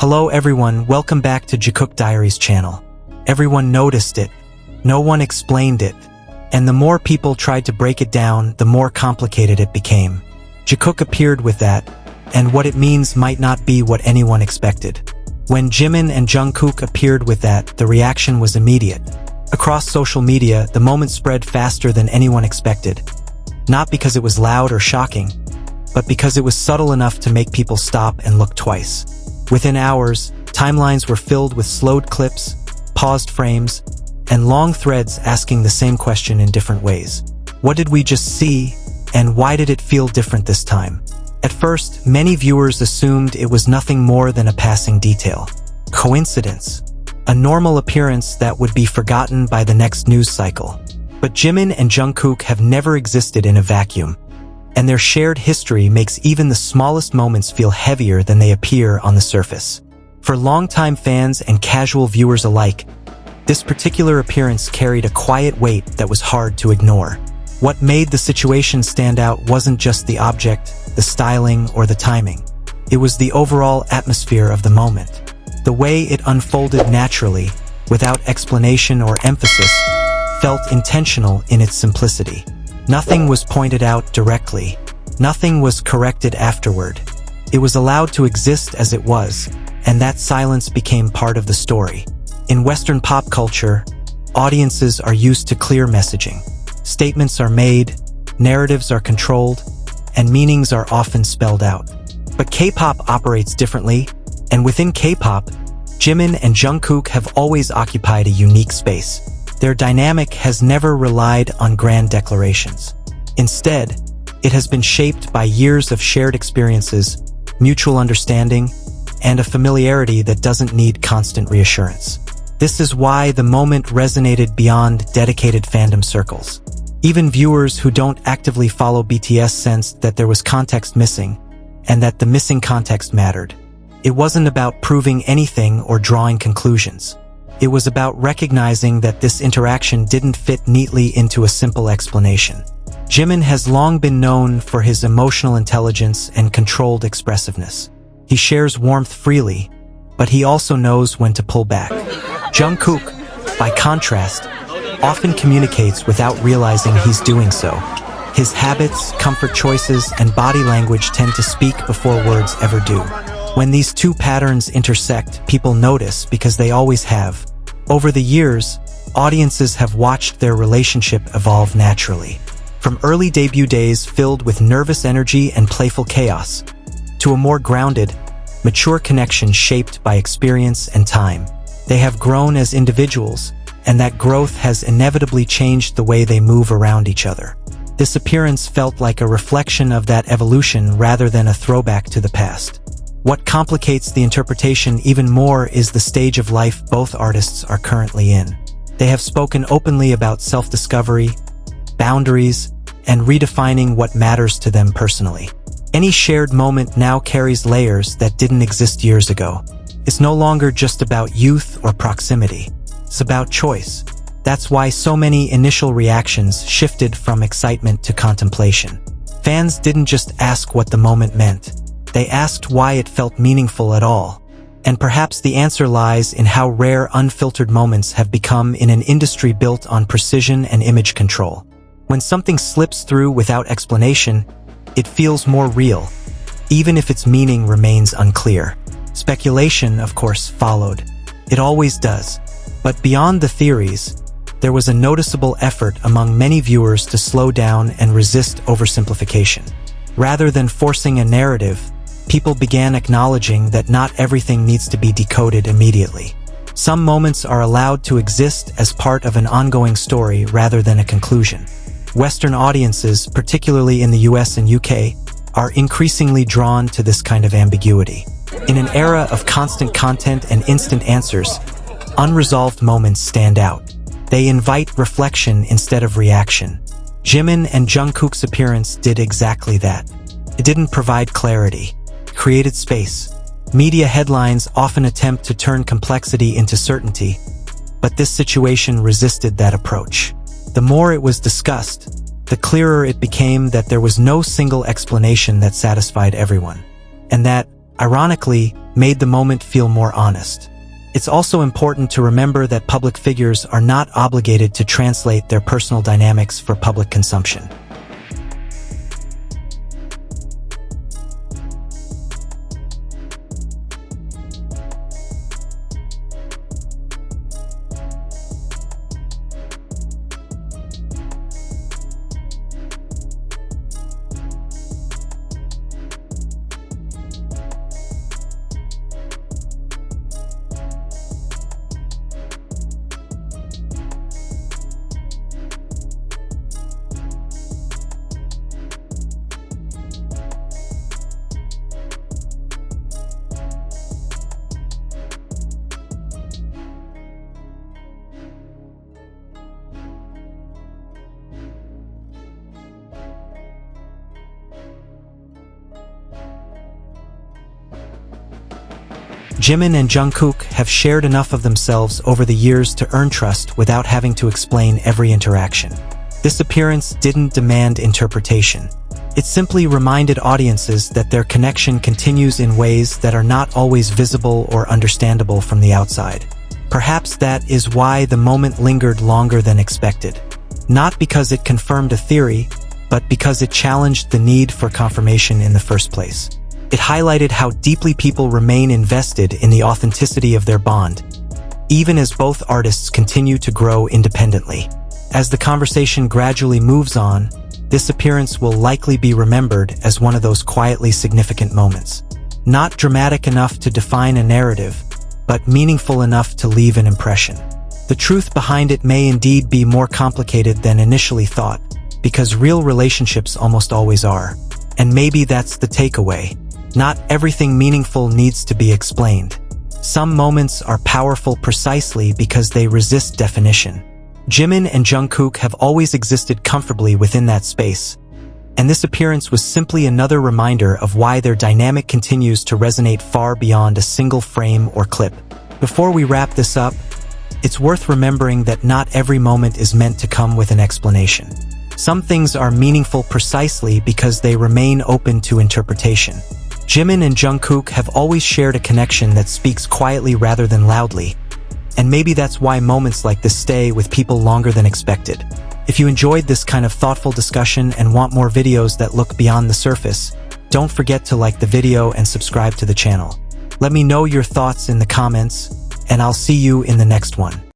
Hello everyone, welcome back to Jikook Diaries channel. Everyone noticed it, no one explained it, and the more people tried to break it down, the more complicated it became. Jikook appeared with that, and what it means might not be what anyone expected. When Jimin and Jungkook appeared with that, the reaction was immediate. Across social media, the moment spread faster than anyone expected. Not because it was loud or shocking, but because it was subtle enough to make people stop and look twice. Within hours, timelines were filled with slowed clips, paused frames, and long threads asking the same question in different ways. What did we just see, and why did it feel different this time? At first, many viewers assumed it was nothing more than a passing detail. Coincidence. A normal appearance that would be forgotten by the next news cycle. But Jimin and Jungkook have never existed in a vacuum, and their shared history makes even the smallest moments feel heavier than they appear on the surface. For longtime fans and casual viewers alike, this particular appearance carried a quiet weight that was hard to ignore. What made the situation stand out wasn't just the object, the styling, or the timing. It was the overall atmosphere of the moment. The way it unfolded naturally, without explanation or emphasis, felt intentional in its simplicity. Nothing was pointed out directly. Nothing was corrected afterward. It was allowed to exist as it was, and that silence became part of the story. In Western pop culture, audiences are used to clear messaging. Statements are made, narratives are controlled, and meanings are often spelled out. But K-pop operates differently, and within K-pop, Jimin and Jungkook have always occupied a unique space. Their dynamic has never relied on grand declarations. Instead, it has been shaped by years of shared experiences, mutual understanding, and a familiarity that doesn't need constant reassurance. This is why the moment resonated beyond dedicated fandom circles. Even viewers who don't actively follow BTS sensed that there was context missing, and that the missing context mattered. It wasn't about proving anything or drawing conclusions. It was about recognizing that this interaction didn't fit neatly into a simple explanation. Jimin has long been known for his emotional intelligence and controlled expressiveness. He shares warmth freely, but he also knows when to pull back. Jungkook, by contrast, often communicates without realizing he's doing so. His habits, comfort choices, and body language tend to speak before words ever do. When these two patterns intersect, people notice because they always have. Over the years, audiences have watched their relationship evolve naturally. From early debut days filled with nervous energy and playful chaos, to a more grounded, mature connection shaped by experience and time. They have grown as individuals, and that growth has inevitably changed the way they move around each other. This appearance felt like a reflection of that evolution rather than a throwback to the past. What complicates the interpretation even more is the stage of life both artists are currently in. They have spoken openly about self-discovery, boundaries, and redefining what matters to them personally. Any shared moment now carries layers that didn't exist years ago. It's no longer just about youth or proximity. It's about choice. That's why so many initial reactions shifted from excitement to contemplation. Fans didn't just ask what the moment meant. They asked why it felt meaningful at all. And perhaps the answer lies in how rare unfiltered moments have become in an industry built on precision and image control. When something slips through without explanation, it feels more real, even if its meaning remains unclear. Speculation, of course, followed. It always does. But beyond the theories, there was a noticeable effort among many viewers to slow down and resist oversimplification. Rather than forcing a narrative, people began acknowledging that not everything needs to be decoded immediately. Some moments are allowed to exist as part of an ongoing story rather than a conclusion. Western audiences, particularly in the US and UK, are increasingly drawn to this kind of ambiguity. In an era of constant content and instant answers, unresolved moments stand out. They invite reflection instead of reaction. Jimin and Jungkook's appearance did exactly that. It didn't provide clarity. It created space. Media headlines often attempt to turn complexity into certainty, but this situation resisted that approach. The more it was discussed, the clearer it became that there was no single explanation that satisfied everyone, and that, ironically, made the moment feel more honest. It's also important to remember that public figures are not obligated to translate their personal dynamics for public consumption. Jimin and Jungkook have shared enough of themselves over the years to earn trust without having to explain every interaction. This appearance didn't demand interpretation. It simply reminded audiences that their connection continues in ways that are not always visible or understandable from the outside. Perhaps that is why the moment lingered longer than expected. Not because it confirmed a theory, but because it challenged the need for confirmation in the first place. It highlighted how deeply people remain invested in the authenticity of their bond, even as both artists continue to grow independently. As the conversation gradually moves on, this appearance will likely be remembered as one of those quietly significant moments. Not dramatic enough to define a narrative, but meaningful enough to leave an impression. The truth behind it may indeed be more complicated than initially thought, because real relationships almost always are. And maybe that's the takeaway. Not everything meaningful needs to be explained. Some moments are powerful precisely because they resist definition. Jimin and Jungkook have always existed comfortably within that space, and this appearance was simply another reminder of why their dynamic continues to resonate far beyond a single frame or clip. Before we wrap this up, it's worth remembering that not every moment is meant to come with an explanation. Some things are meaningful precisely because they remain open to interpretation. Jimin and Jungkook have always shared a connection that speaks quietly rather than loudly, and maybe that's why moments like this stay with people longer than expected. If you enjoyed this kind of thoughtful discussion and want more videos that look beyond the surface, don't forget to like the video and subscribe to the channel. Let me know your thoughts in the comments, and I'll see you in the next one.